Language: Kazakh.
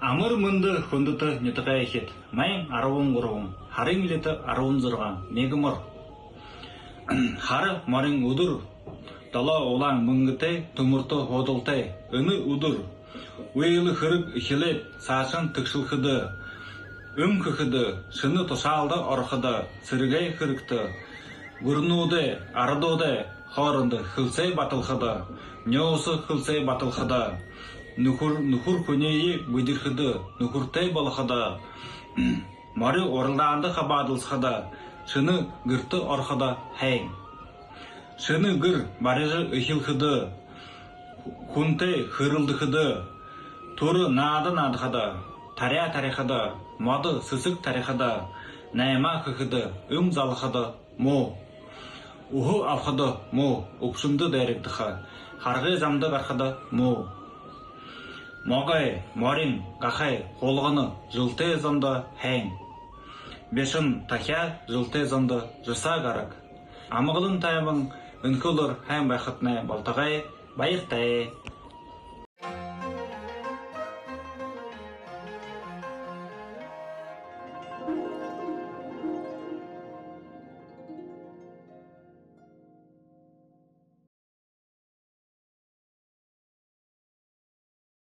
Амар мөнді хүндіті нетіғай хет, майын 13, харың леті 16, мегімір. Хары марың ұдыр, дала олаң мұңгітай, тұмырты hodылтай, үні ұдыр. Уейлі хырық үхелеп, сашын тікшілхіді, күхіді, шыны тұшалды орхыды, сіргей хырықты. Гүрнуды, ардуды, хорынды, хылсай батылхыды, нөсі хылсай батылхыды. Нухур көнейі бұйдырхыды, нухуртай балықыды. Мары орылданды қабадылсыды, шыны гүрті орхыды хәң. Шыны гүр барыжы үхілхыды, хунтай хырылдыхыды, туры нады-надыхыды, таря тарихыды, мады сысық тарихыды, найма хыхыды, залыхыды, мо. Уху алхыды, мо, ұпшымды дәріктіхі, харғы замды қархыды, мо. Моғай, морин, қақай, қолғыны, жылты зонды хәң. Бешін тахя, жылты зонды жыса қарық. Амығылын тайымың, үнкілір хәң бақытны балтағай, байықтай.